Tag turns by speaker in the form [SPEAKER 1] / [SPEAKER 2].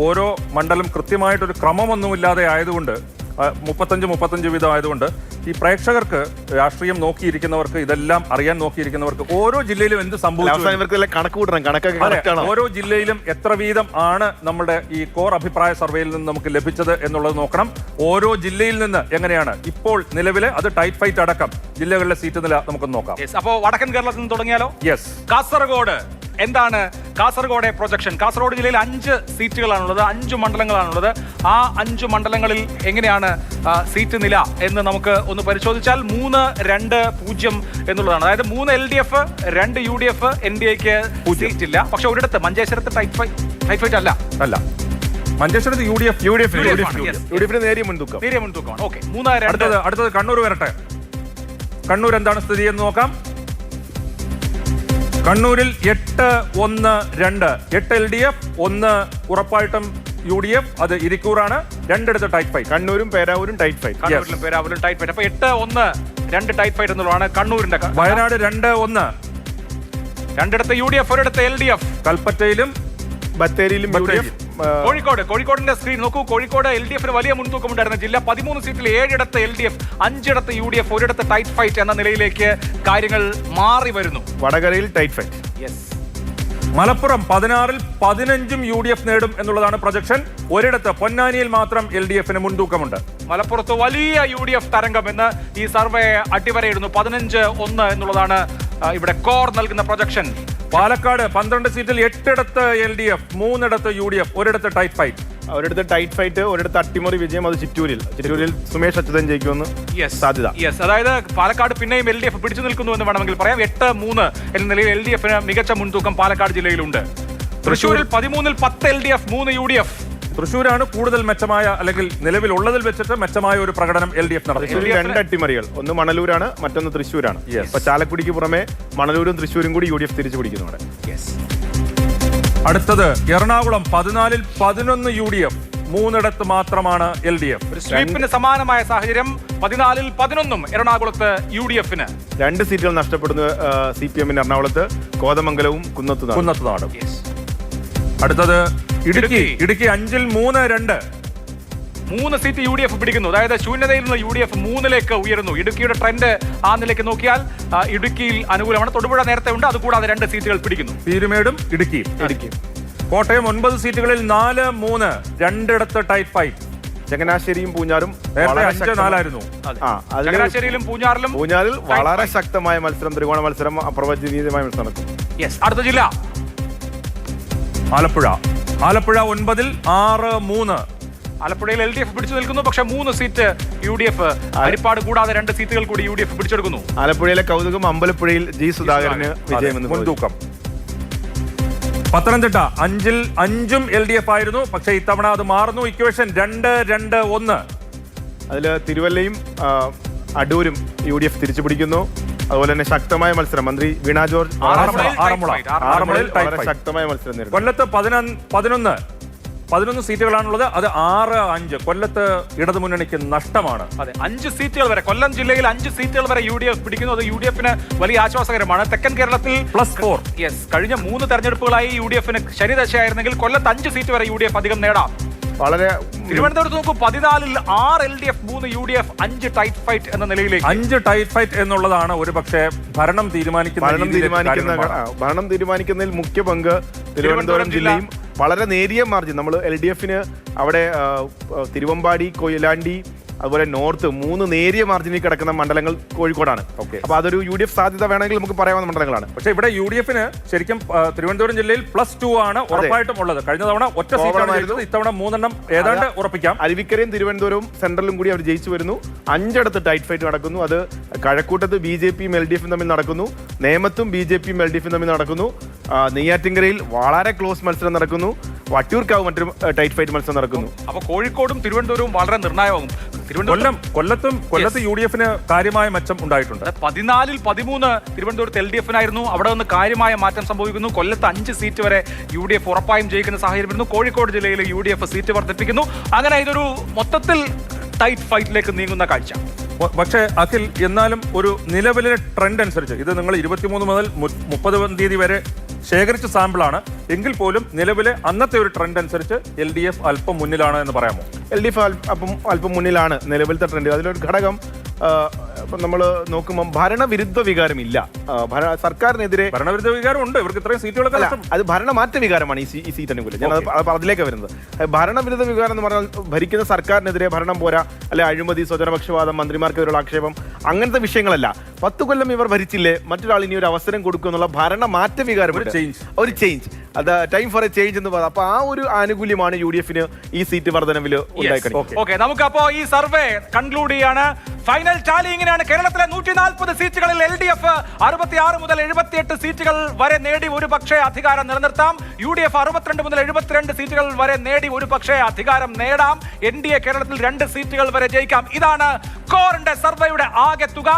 [SPEAKER 1] ഓരോ മണ്ഡലം കൃത്യമായിട്ടൊരു ക്രമമൊന്നുമില്ലാതെ ആയതുകൊണ്ട് 35 വീതം ആയതുകൊണ്ട് ഈ പ്രേക്ഷകർക്ക് രാഷ്ട്രീയം നോക്കിയിരിക്കുന്നവർക്ക് ഇതെല്ലാം അറിയാൻ നോക്കിയിരിക്കുന്നവർക്ക് ഓരോ ജില്ലയിലും എന്ത് സംഭവിച്ചു, ഓരോ ജില്ലയിലും എത്ര വീതം ആണ് നമ്മുടെ ഈ കോർ അഭിപ്രായ സർവേയിൽ നിന്ന് നമുക്ക് ലഭിച്ചത് എന്നുള്ളത് നോക്കണം. ഓരോ ജില്ലയിൽ നിന്ന് എങ്ങനെയാണ് ഇപ്പോൾ നിലവിലെ അത് ടൈറ്റ് ഫൈറ്റ് അടക്കം ജില്ലകളിലെ സീറ്റ് നില നമുക്ക് നോക്കാം.
[SPEAKER 2] അപ്പോൾ വടക്കൻ കേരളത്തിൽ നിന്ന് തുടങ്ങിയാലോ?
[SPEAKER 1] യെസ്.
[SPEAKER 2] കാസർഗോഡ് എന്താണ് കാസർഗോഡ് പ്രൊജക്ഷൻ? കാസർഗോഡ് ജില്ലയിൽ 5 സീറ്റുകളാണുള്ളത്, 5 മണ്ഡലങ്ങളാണുള്ളത്. ആ 5 മണ്ഡലങ്ങളിൽ എങ്ങനെയാണ് സീറ്റ് നില എന്ന് നമുക്ക് ഒന്ന് പരിശോധിച്ചാൽ 3-2-0 എന്നുള്ളതാണ്. അതായത് 3 LDF, 2 UDF, NDAക്ക് സീറ്റ് ഇല്ല. പക്ഷെ ഒരിടത്ത് മഞ്ചേശ്വരത്ത് ടൈറ്റ് ഫൈറ്റ് അല്ല.
[SPEAKER 1] മഞ്ചേശ്വരത്ത്
[SPEAKER 2] യുഡിഎഫിന് നേരിയ മുൻതൂക്കമാണ്. ഓക്കെ, 3-2.
[SPEAKER 1] അടുത്തത് കണ്ണൂർ വരട്ടെ. കണ്ണൂർ എന്താണ് സ്ഥിതി എന്ന് നോക്കാം. കണ്ണൂരിൽ 8-1-2, 8 LDF, 1 ഉറപ്പായിട്ടും UDF. അത് ഇരിക്കൂറാണ്. 2 ടൈറ്റ് ഫൈറ്റ്.
[SPEAKER 3] കണ്ണൂരും പേരാവൂരും ടൈറ്റ് ഫൈറ്റ്.
[SPEAKER 2] അപ്പൊ 8-1-2 ടൈറ്റ് ഫൈറ്റ് എന്നുള്ളതാണ് കണ്ണൂരിന്റെ.
[SPEAKER 1] Wayanad 2-1,
[SPEAKER 2] 2 UDF, 1 LDF.
[SPEAKER 1] കൽപ്പറ്റയിലും
[SPEAKER 3] ബത്തേരിയിലും
[SPEAKER 2] കോഴിക്കോടിന്റെ സ്ക്രീൻ നോക്കൂ. കോഴിക്കോട് LDFന് വലിയ മുൻതൂക്കമുണ്ടായിരുന്ന ജില്ല. 13 സീറ്റിൽ 7 LDF, 5 UDF, 1 ടൈറ്റ് ഫൈറ്റ് എന്ന നിലയിലേക്ക് കാര്യങ്ങൾ മാറി വരുന്നു.
[SPEAKER 3] വടകരയിൽ ടൈറ്റ് ഫൈറ്റ്.
[SPEAKER 1] മലപ്പുറം 16-ൽ 15 UDF നേടും എന്നുള്ളതാണ് പ്രൊജക്ഷൻ. ഒരിടത്ത് പൊന്നാനിയിൽ മാത്രം LDFന് മുൻതൂക്കമുണ്ട്.
[SPEAKER 2] മലപ്പുറത്ത് വലിയ UDF തരംഗം എന്ന് ഈ സർവേ അട്ടിവരയിടുന്നു. 15-1 എന്നുള്ളതാണ് ഇവിടെ കോർ നൽകുന്ന പ്രൊജക്ഷൻ.
[SPEAKER 1] പാലക്കാട് 12 സീറ്റിൽ 8 LDF, 3 UDF, 1 ടൈറ്റ് ഫൈറ്റ്.
[SPEAKER 3] ഒരിടത്ത് ടൈറ്റ് ഫൈറ്റ്, ഒരിടത്ത് അട്ടിമറി വിജയം. അത് ചിറ്റൂരിൽ സുമേഷ് അച്യുതൻ ജയിക്കുമെന്ന് സാധ്യത.
[SPEAKER 2] അതായത് പാലക്കാട് പിന്നെയും LDF പിടിച്ചു നിൽക്കുന്നു എന്ന് വേണമെങ്കിൽ പറയാം. 8-3 എന്ന നിലയിൽ LDFന് മികച്ച മുൻതൂക്കം പാലക്കാട് ജില്ലയിലുണ്ട്. തൃശ്ശൂരിൽ 13-ൽ 10 LDF, 3 UDF.
[SPEAKER 1] തൃശ്ശൂരാണ് കൂടുതൽ മെച്ചമായ, അല്ലെങ്കിൽ നിലവിലുള്ളതിൽ വെച്ചിട്ട് മെച്ചമായ ഒരു പ്രകടനം LDF നടത്തി.
[SPEAKER 3] 2 അട്ടിമറികൾ, ഒന്ന് മണലൂരാണ്, മറ്റൊന്ന് തൃശ്ശൂരാണ്. അപ്പൊ ചാലക്കുടിക്ക് പുറമെ മണലൂരും തൃശ്ശൂരും കൂടി UDF തിരിച്ചു പിടിക്കുന്നുണ്ട്.
[SPEAKER 1] അടുത്തത് എറണാകുളം 14-ൽ 11 UDF, 3 മാത്രമാണ് LDF.
[SPEAKER 2] സ്വീപ്പിന് സമാനമായ സാഹചര്യം. 14-ൽ 11 എറണാകുളത്ത് UDFന്.
[SPEAKER 3] 2 സീറ്റുകൾ നഷ്ടപ്പെടുന്ന CPMന് എറണാകുളത്ത്, കോതമംഗലവും കുന്നത്തുനാടും.
[SPEAKER 1] അടുത്തത് ഇടുക്കി 5-ൽ 3-2,
[SPEAKER 2] 3 സീറ്റ് UDF പിടിക്കുന്നു. അതായത് ശൂന്യതയിൽ നിന്ന് UDF 3ലേക്ക് ഉയരുന്നു. ഇടുക്കിയുടെ ട്രെൻഡ് ആ നിലയ്ക്ക് നോക്കിയാൽ ഇടുക്കിയിൽ അനുകൂലമാണ്. തൊടുപുഴ നേരത്തെ ഉണ്ട്, അതുകൂടാതെ 2 സീറ്റുകൾ പിടിക്കുന്നു.
[SPEAKER 1] പീരുമേടും ഇടുക്കി. കോട്ടയം 9 സീറ്റുകളിൽ 4-3, 2 ടൈറ്റ് ഫൈറ്റ്.
[SPEAKER 3] ചങ്ങനാശ്ശേരിയും പൂഞ്ഞാറും
[SPEAKER 1] 5-4
[SPEAKER 2] ചങ്ങനാശ്ശേരിയിലും പൂഞ്ഞാറിൽ
[SPEAKER 3] വളരെ ശക്തമായ മത്സരം, ത്രികോണ മത്സരം, അപ്രവചനീയമായ മത്സരം നടക്കും.
[SPEAKER 2] അടുത്ത ജില്ല
[SPEAKER 1] ആലപ്പുഴ 9-ൽ 6-3.
[SPEAKER 2] ആലപ്പുഴയിൽ LDF പിടിച്ചു നിൽക്കുന്നു. പക്ഷെ 3 സീറ്റ് UDF, ഹരിപ്പാട് കൂടാതെ 2 സീറ്റുകൾ കൂടി UDF പിടിച്ചെടുക്കുന്നു.
[SPEAKER 3] ആലപ്പുഴയിലെ കൗതുകം അമ്പലപ്പുഴയിൽ G സുധാകരന് വിജയമെന്ന്
[SPEAKER 1] മുൻതൂക്കം. പത്തനംതിട്ട 5-ൽ 5 LDF ആയിരുന്നു. പക്ഷെ ഇത്തവണ അത് മാറുന്നു. ഇക്വേഷൻ 2-2-1.
[SPEAKER 3] അതില് തിരുവല്ലയും അടൂരും UDF തിരിച്ചു പിടിക്കുന്നു. അതുപോലെ തന്നെ ശക്തമായ മത്സരം, മന്ത്രി വീണ ജോർജ് ശക്തമായ മത്സരം നേരിടും.
[SPEAKER 1] കൊല്ലത്ത് 11 സീറ്റുകളാണുള്ളത്. അത് 6-5. കൊല്ലത്ത് ഇടതുമുന്നണിക്ക് നഷ്ടമാണ്.
[SPEAKER 2] അതെ, 5 സീറ്റുകൾ വരെ, കൊല്ലം ജില്ലയിൽ 5 സീറ്റുകൾ വരെ UDF പിടിക്കുന്നു. അത് UDFന് വലിയ ആശ്വാസകരമാണ്. തെക്കൻ കേരളത്തിൽ
[SPEAKER 1] +4.
[SPEAKER 2] കഴിഞ്ഞ 3 തെരഞ്ഞെടുപ്പുകളായി UDFന് ശനിദശയായിരുന്നെങ്കിൽ കൊല്ലത്ത് 5 സീറ്റ് വരെ UDF അധികം നേടാം.
[SPEAKER 3] വളരെ
[SPEAKER 2] തിരുവനന്തപുരത്ത് നോക്കൂ, 14-ൽ 6 LDF, 3 UDF, 5 ടൈറ്റ് ഫൈറ്റ് എന്ന നിലയിലേക്ക്.
[SPEAKER 1] 5 ടൈറ്റ് ഫൈറ്റ് എന്നുള്ളതാണ് ഒരു പക്ഷേ ഭരണം
[SPEAKER 3] തീരുമാനിക്കുന്നതിൽ മുഖ്യ പങ്ക് തിരുവനന്തപുരം ജില്ലയും. വളരെ നേരിയ മാർജിൻ. നമ്മൾ LDFന് അവിടെ തിരുവമ്പാടി, കൊയിലാണ്ടി, അതുപോലെ നോർത്ത് 3 നേരിയ മാർജിനിൽ കിടക്കുന്ന മണ്ഡലങ്ങൾ കോഴിക്കോടാണ്. അപ്പൊ അതൊരു UDF സാധ്യത വേണമെങ്കിൽ നമുക്ക് പറയാവുന്ന മണ്ഡലങ്ങളാണ്.
[SPEAKER 1] പക്ഷേ ഇവിടെ UDFന് ശരിക്കും തിരുവനന്തപുരം ജില്ലയിൽ +2 ആണ് ഉറപ്പായിട്ടും ഉള്ളത്. കഴിഞ്ഞ തവണ ഒറ്റ സീറ്റാണ് ജയിച്ചത്. ഇത്തവണ 3 ഏതാണ്ട് ഉറപ്പിക്കാം.
[SPEAKER 3] അരുവിക്കരയും തിരുവനന്തപുരവും സെൻട്രലും കൂടി അവർ ജയിച്ചു വരുന്നു. 5 ടൈറ്റ് ഫൈറ്റ് നടക്കുന്നു. അത് കഴക്കൂട്ടത്ത് BJPയും LDFും തമ്മിൽ നടക്കുന്നു. നേമത്തും BJPയും LDFും തമ്മിൽ നടക്കുന്നു. നെയ്യാറ്റിൻകരയിൽ വളരെ ക്ലോസ് മത്സരം നടക്കുന്നു. വട്ടിയൂർക്കാവ് മറ്റൊരു ടൈറ്റ് ഫൈറ്റ് മത്സരം നടക്കുന്നു.
[SPEAKER 2] അപ്പൊ കോഴിക്കോടും തിരുവനന്തപുരവും വളരെ നിർണായകവും.
[SPEAKER 1] കൊല്ലത്ത് UDFന് കാര്യമായ മെച്ചം ഉണ്ടായിട്ടുണ്ട്.
[SPEAKER 2] 14-ൽ 13 തിരുവനന്തപുരത്ത് LDFനായിരുന്നു. അവിടെ നിന്ന് കാര്യമായ മാറ്റം സംഭവിക്കുന്നു. കൊല്ലത്ത് 5 സീറ്റ് വരെ UDF ഉറപ്പായും ജയിക്കുന്ന സാഹചര്യം വരുന്നു. കോഴിക്കോട് ജില്ലയിൽ UDF സീറ്റ് വർദ്ധിപ്പിക്കുന്നു. അങ്ങനെ ഇതൊരു മൊത്തത്തിൽ ടൈറ്റ് ഫൈറ്റിലേക്ക് നീങ്ങുന്ന കാഴ്ച.
[SPEAKER 1] പക്ഷേ അഖിൽ, എന്നാലും ഒരു നിലവിലെ ട്രെൻഡ് അനുസരിച്ച് ഇത് നിങ്ങൾ 23 മുതൽ 30 തീയതി വരെ ശേഖരിച്ച സാമ്പിളാണ്. എങ്കിൽ പോലും നിലവിലെ അന്നത്തെ ഒരു ട്രെൻഡ് അനുസരിച്ച് LDF അല്പം മുന്നിലാണ് എന്ന് പറയാമോ?
[SPEAKER 3] LDF അല്പം മുന്നിലാണ് നിലവിലത്തെ ട്രെൻഡ്. അതിലൊരു ഘടകം ഇപ്പം നമ്മൾ നോക്കുമ്പോൾ ഭരണവിരുദ്ധ വികാരമില്ല. സർക്കാരിനെതിരെ
[SPEAKER 1] ഭരണവിരുദ്ധ വികാരം ഉണ്ട്. ഇവർക്ക് ഇത്രയും സീറ്റുകളൊക്കെ
[SPEAKER 3] അത് ഭരണമാറ്റ വികാരമാണ് ഈ സീറ്റ് അനുകൂലം. ഞാൻ അതിലേക്ക് വരുന്നത്. ഭരണവിരുദ്ധ വികാരം എന്ന് പറഞ്ഞാൽ ഭരിക്കുന്ന സർക്കാരിനെതിരെ ഭരണം പോരാ, അല്ലെ അഴിമതി, സ്വജനപക്ഷപാതം, മന്ത്രിമാർക്കെതിരെയുള്ള ആക്ഷേപം, അങ്ങനത്തെ വിഷയങ്ങളല്ല. 10 കൊല്ലം ഇവർ ഭരിച്ചില്ലേ, മറ്റൊരാൾ ഇനി ഒരു അവസരം കൊടുക്കും എന്നുള്ള ഭരണമാറ്റ വികാരം, ഒരു ചേഞ്ച്, അത് ടൈം ഫോർ എ ചേഞ്ച് എന്ന് പറയുന്നത്. അപ്പൊ ആ ഒരു ആനുകൂല്യമാണ് UDF ഈ സീറ്റ് വർധനവിൽ ഉണ്ടായി.
[SPEAKER 2] നമുക്ക് അപ്പോ ഈ സർവേ കൺക്ലൂഡ് ചെയ്യാണ്. ഫൈനൽ ടാലി ഇങ്ങനെയാണ്. കേരളത്തിലെ 140 സീറ്റുകളിൽ LDF 66 മുതൽ 78 സീറ്റുകൾ വരെ നേടി ഒരു പക്ഷേ അധികാരം നിലനിർത്താം. UDF 62 മുതൽ 72 സീറ്റുകൾ വരെ നേടി ഒരു പക്ഷേ അധികാരം നേടാം. NDA കേരളത്തിൽ 2 സീറ്റുകൾ വരെ ജയിക്കാം. ഇതാണ് കോറിന്റെ സർവേയുടെ ആകെ തുക.